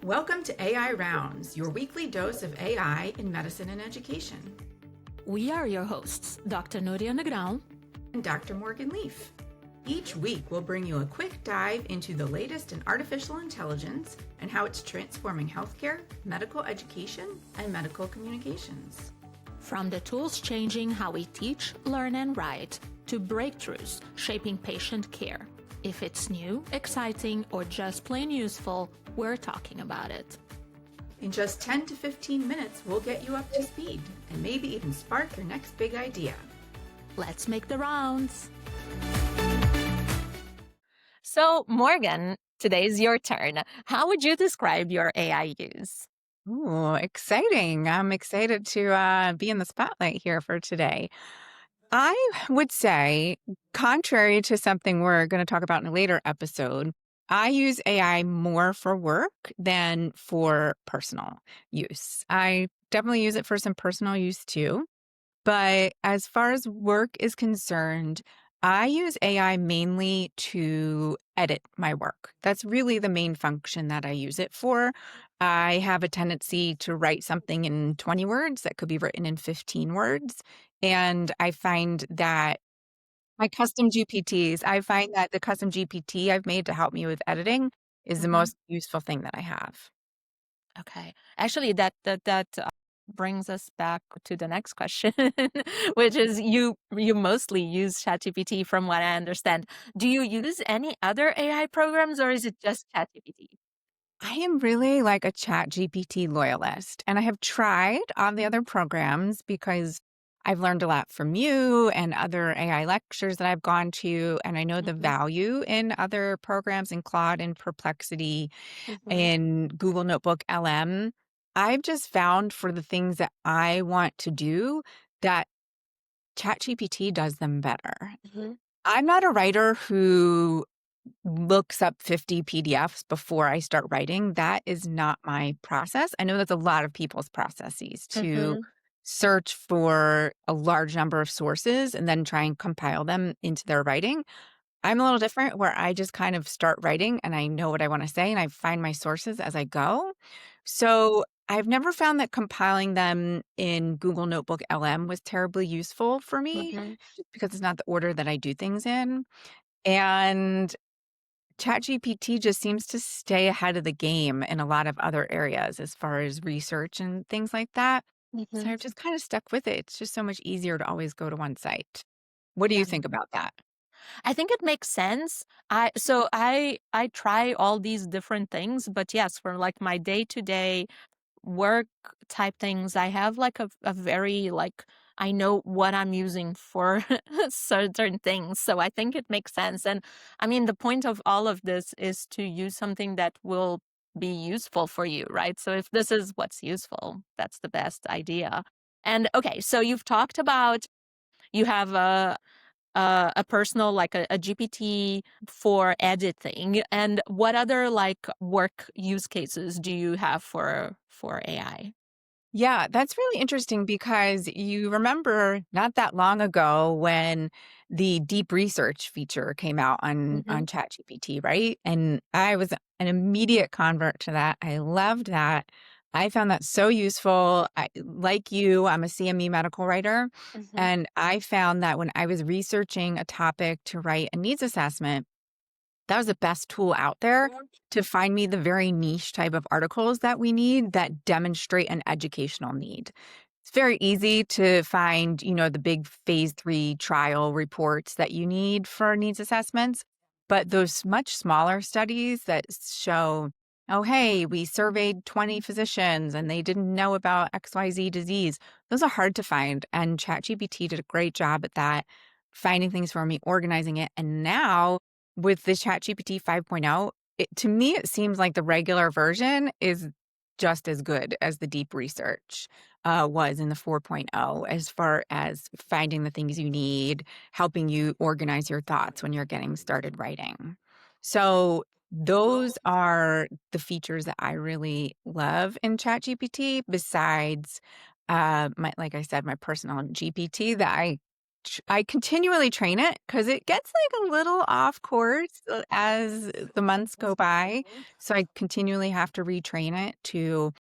Welcome to AI Rounds, your weekly dose of AI in medicine and education. We are your hosts, Dr. Nuria Negrão and Dr. Morgan Leafe. Each week, we'll bring you a quick dive into the latest in artificial intelligence and how it's transforming healthcare, medical education, and medical communications. From the tools changing how we teach, learn, and write, to breakthroughs shaping patient care. If it's new, exciting, or just plain useful, we're talking about it. In just 10 to 15 minutes, we'll get you up to speed and maybe even spark your next big idea. Let's make the rounds. So, Morgan, today's your turn. How would you describe your AI use? Ooh, exciting. I'm excited to be in the spotlight here for today. I would say, contrary to something we're going to talk about in a later episode, I use AI more for work than for personal use. I definitely use it for some personal use too. But as far as work is concerned, I use AI mainly to edit my work. That's really the main function that I use it for. I have a tendency to write something in 20 words that could be written in 15 words. And I find that I find that the custom GPT I've made to help me with editing is the most useful thing that I have. Okay. Actually, that brings us back to the next question, which is you mostly use ChatGPT from what I understand. Do you use any other AI programs or is it just ChatGPT? I am really like a ChatGPT loyalist, and I have tried all the other programs because I've learned a lot from you and other AI lectures that I've gone to, and I know the value in other programs in Claude and Perplexity and Google Notebook LM. I've just found for the things that I want to do that ChatGPT does them better. I'm not a writer who looks up 50 PDFs before I start writing. That is not my process. I know that's a lot of people's processes to search for a large number of sources and then try and compile them into their writing. I'm a little different where I just kind of start writing and I know what I want to say and I find my sources as I go. So I've never found that compiling them in Google Notebook LM was terribly useful for me just because it's not the order that I do things in. And ChatGPT just seems to stay ahead of the game in a lot of other areas as far as research and things like that. So I've just kind of stuck with it. It's just so much easier to always go to one site. What do you think about that? I think it makes sense. I try all these different things, but yes, for like my day-to-day work type things, I have like a very like I know what I'm using for certain things. So I think it makes sense. And I mean, the point of all of this is to use something that will be useful for you, right? So if this is what's useful, that's the best idea. And okay, so you've talked about you have a personal like a GPT for editing, and what other like work use cases do you have for AI? Yeah, that's really interesting because you remember not that long ago when the deep research feature came out on ChatGPT, right? And I was an immediate convert to that. I loved that. I found that so useful. Like you, I'm a CME medical writer, and I found that when I was researching a topic to write a needs assessment, that was the best tool out there to find me the very niche type of articles that we need that demonstrate an educational need. It's very easy to find, the big phase 3 trial reports that you need for needs assessments. But those much smaller studies that show, oh, hey, we surveyed 20 physicians and they didn't know about XYZ disease, those are hard to find. And ChatGPT did a great job at that, finding things for me, organizing it. And now with the ChatGPT 5.0, to me, it seems like the regular version is just as good as the deep research was in the 4.0 as far as finding the things you need, helping you organize your thoughts when you're getting started writing. So those are the features that I really love in ChatGPT besides, like I said, my personal GPT that I I continually train it because it gets like a little off course as the months go by. So I continually have to retrain it to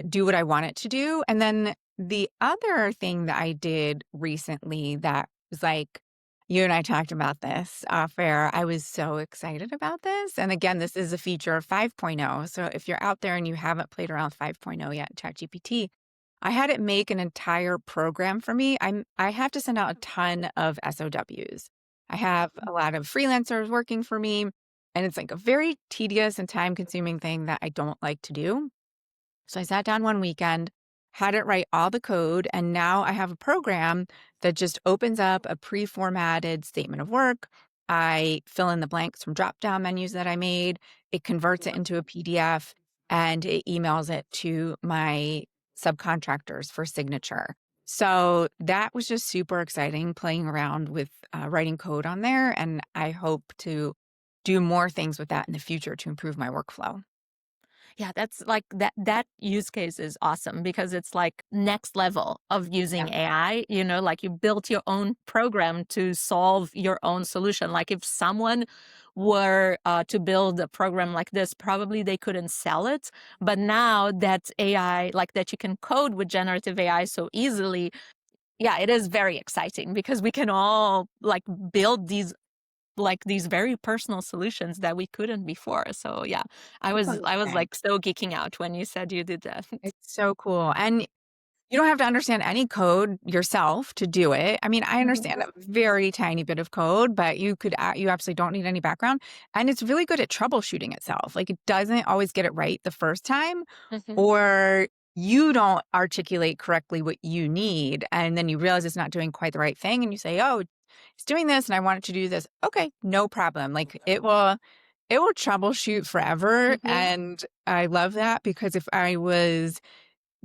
do what I want it to do. And then the other thing that I did recently that was like, you and I talked about this off air. I was so excited about this. And again, this is a feature of 5.0. So if you're out there and you haven't played around with 5.0 yet, ChatGPT, I had it make an entire program for me. I have to send out a ton of SOWs. I have a lot of freelancers working for me, and it's like a very tedious and time-consuming thing that I don't like to do. So I sat down one weekend, had it write all the code, and now I have a program that just opens up a pre-formatted statement of work. I fill in the blanks from drop-down menus that I made. It converts it into a PDF, and it emails it to my subcontractors for signature. So that was just super exciting playing around with writing code on there. And I hope to do more things with that in the future to improve my workflow. Yeah, that's like that use case is awesome because it's like next level of using AI, like you built your own program to solve your own solution. Like if someone were to build a program like this, probably they couldn't sell it. But now that AI, like that you can code with generative AI so easily, yeah, it is very exciting because we can all like build these very personal solutions that we couldn't before. So yeah, I was Okay. like so geeking out when you said you did that. It's so cool. And you don't have to understand any code yourself to do it. I mean, I understand a very tiny bit of code, but you absolutely don't need any background. And it's really good at troubleshooting itself. Like it doesn't always get it right the first time, Mhm. or you don't articulate correctly what you need. And then you realize it's not doing quite the right thing. And you say, oh, it's doing this and I want it to do this. Okay, no problem. Like it will troubleshoot forever. Mhm. And I love that because if I was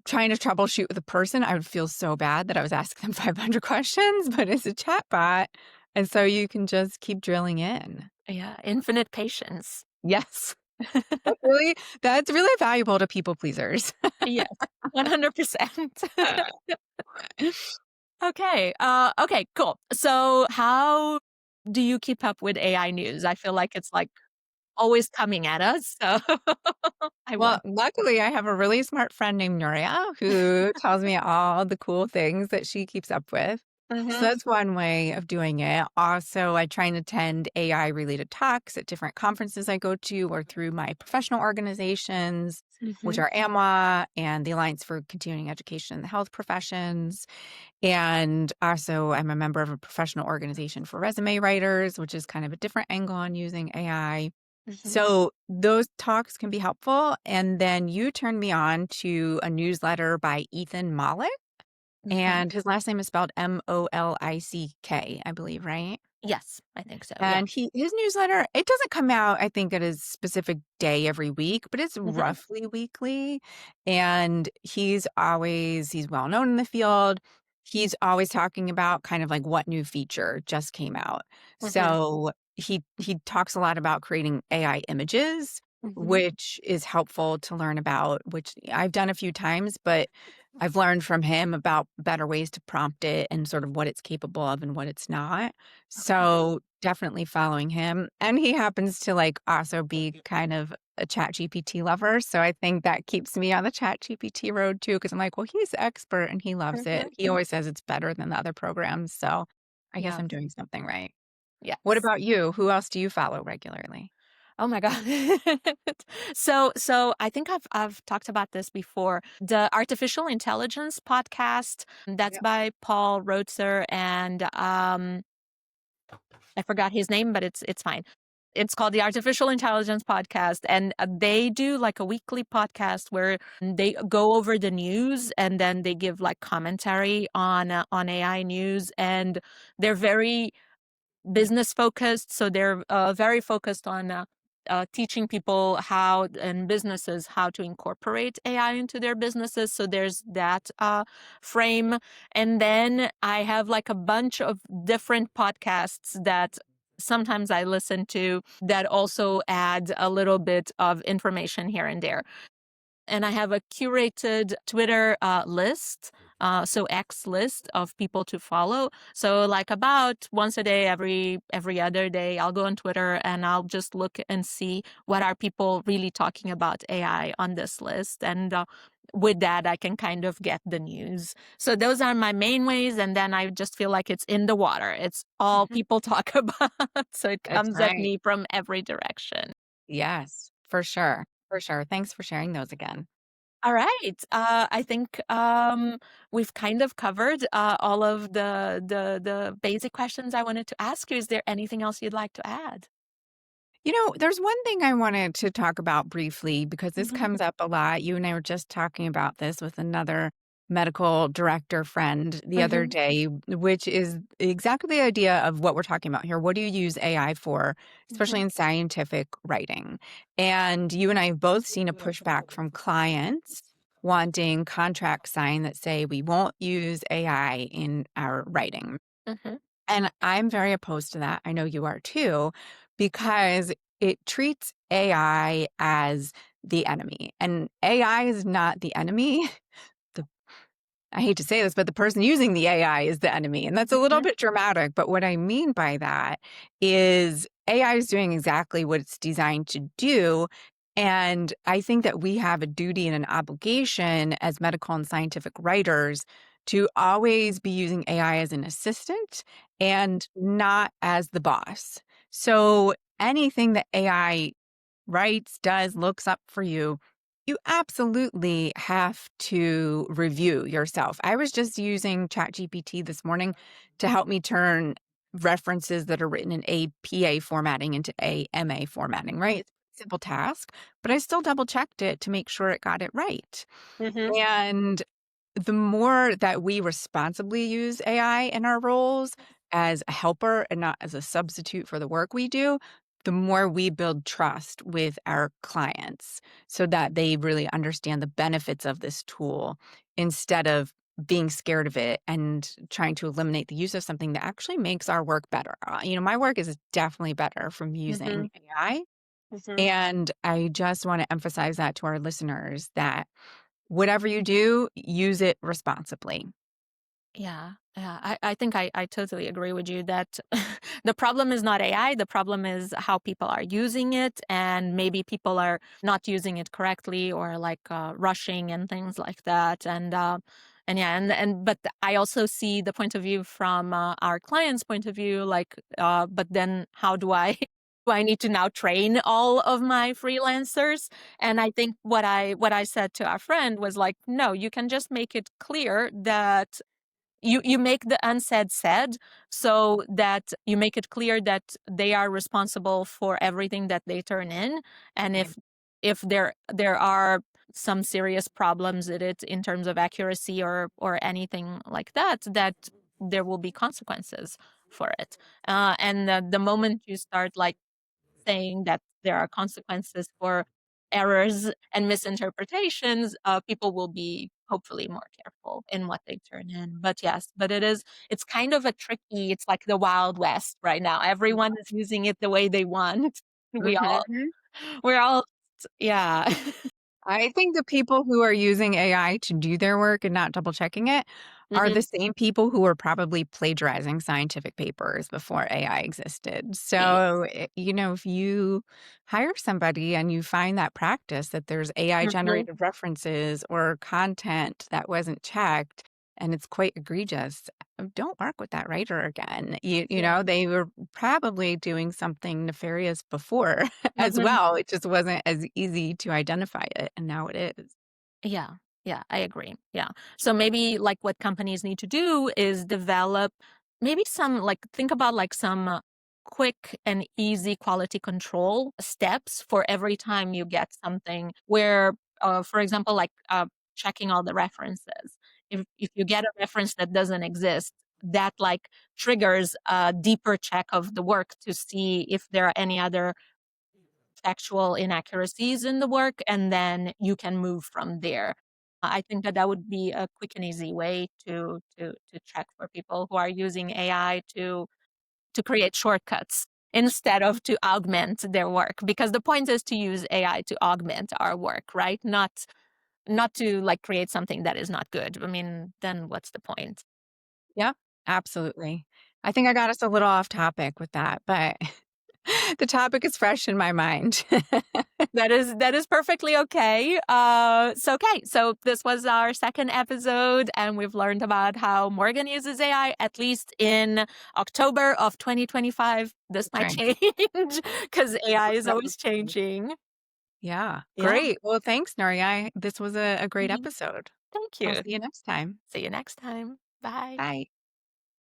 trying to troubleshoot with a person, I would feel so bad that I was asking them 500 questions, but it's a chat bot. And so you can just keep drilling in. Yeah, infinite patience. Yes. That's really valuable to people pleasers. Yes, 100%. Okay. Okay, cool. So how do you keep up with AI news? I feel like it's like always coming at us. So I Well, want. luckily, I have a really smart friend named Nuria who tells me all the cool things that she keeps up with. So Mhm. that's one way of doing it. Also, I try and attend AI related talks at different conferences I go to or through my professional organizations, which Mhm. are AMWA and the Alliance for Continuing Education in the Health Professions. And also, I'm a member of a professional organization for resume writers, which is kind of a different angle on using AI. Mhm. So those talks can be helpful. And then you turned me on to a newsletter by Ethan Mollick, Mhm. and his last name is spelled Molick, I believe, right? Yes, I think so. Yeah. And his newsletter, it doesn't come out, I think, at a specific day every week, but it's Mhm. roughly weekly. And he's well known in the field. He's always talking about kind of like what new feature just came out. Mhm. So he talks a lot about creating AI images, Mhm. which is helpful to learn about, which I've done a few times, but I've learned from him about better ways to prompt it and sort of what it's capable of and what it's not. Okay. So definitely following him. And he happens to like also be kind of a chat GPT lover. So I think that keeps me on the chat GPT road too. Cause I'm like, well, he's expert and he loves it. Mhm. He always says it's better than the other programs. So I guess Yeah. I'm doing something right. What Yes. about you? Who else do you follow regularly? Oh my God. So I think I've talked about this before. The artificial intelligence podcast, that's Yep. by Paul Rotzer and I forgot his name, but it's fine. It's called the Artificial Intelligence Podcast, and they do like a weekly podcast where they go over the news and then they give like commentary on AI news, and they're very business focused. So they're very focused on teaching people how and businesses how to incorporate AI into their businesses. So there's that frame. And then I have like a bunch of different podcasts that sometimes I listen to that also add a little bit of information here and there. And I have a curated Twitter list so X list of people to follow. So like about once a day, every other day, I'll go on Twitter and I'll just look and see what are people really talking about AI on this list. And with that, I can kind of get the news. So those are my main ways. And then I just feel like it's in the water. It's all people talk about. So it That's comes at right. me from every direction. Yes, for sure. For sure. Thanks for sharing those again. All right. I think we've kind of covered all of the basic questions I wanted to ask you. Is there anything else you'd like to add? There's one thing I wanted to talk about briefly because this Hmm. comes up a lot. You and I were just talking about this with another medical director friend the other Hmm. day, which is exactly the idea of what we're talking about here. What do you use AI for, especially in scientific writing? And you and I have both seen a pushback from clients wanting contracts signed that say we won't use AI in our writing. Hmm. And I'm very opposed to that. I know you are too, because it treats AI as the enemy. And AI is not the enemy. The, I hate to say this, but the person using the AI is the enemy. And that's a little Hmm. bit dramatic. But what I mean by that is AI is doing exactly what it's designed to do. And I think that we have a duty and an obligation as medical and scientific writers to always be using AI as an assistant and not as the boss. So anything that AI writes, does, looks up for you, you absolutely have to review yourself. I was just using ChatGPT this morning to help me turn references that are written in APA formatting into AMA formatting, right? It's a simple task, but I still double checked it to make sure it got it right. Hmm. And the more that we responsibly use AI in our roles as a helper and not as a substitute for the work we do, the more we build trust with our clients so that they really understand the benefits of this tool instead of being scared of it and trying to eliminate the use of something that actually makes our work better. My work is definitely better from Hmm. using AI. Hmm. And I just want to emphasize that to our listeners that whatever you do, use it responsibly. Yeah, yeah. I think I totally agree with you that the problem is not AI. The problem is how people are using it, and maybe people are not using it correctly or like rushing and things like that. And yeah, and but I also see the point of view from our client's point of view. Like, but then how do I? Do I need to now train all of my freelancers? And I think what I said to our friend was like, no, you can just make it clear that you make the unsaid said, so that you make it clear that they are responsible for everything that they turn in. And Right. if there are some serious problems in it in terms of accuracy or anything like that, that there will be consequences for it. And the moment you start like saying that there are consequences for errors and misinterpretations, people will be hopefully more careful in what they turn in. But yes, but it's kind of a tricky, it's like the Wild West right now. Everyone is using it the way they want. We all, Mhm. we're all, yeah. I think the people who are using AI to do their work and not double checking it are Hmm. the same people who were probably plagiarizing scientific papers before AI existed. So, if you hire somebody and you find that practice that there's AI Hmm. generated references or content that wasn't checked and it's quite egregious, don't work with that writer again. Yeah. They were probably doing something nefarious before as Hmm. well. It just wasn't as easy to identify it, and now it is. Yeah. Yeah, I agree. Yeah. So maybe like what companies need to do is develop maybe some like think about like some quick and easy quality control steps for every time you get something where for example like checking all the references. If you get a reference that doesn't exist, that like triggers a deeper check of the work to see if there are any other factual inaccuracies in the work, and then you can move from there. I think that that would be a quick and easy way to check for people who are using AI to create shortcuts instead of to augment their work, because the point is to use AI to augment our work, right? Not not to like create something that is not good. I mean, then what's the point? Yeah, absolutely. I think I got us a little off topic with that, but the topic is fresh in my mind. That is perfectly okay. So this was our second episode, and we've learned about how Morgan uses AI. At least in October of 2025, this might Right. change because AI is That would always be great. changing. Yeah, Yeah. great. Well, thanks, Nori. This was a great Mhm. episode. Thank I'll you. see you next time. See you next time. Bye. Bye.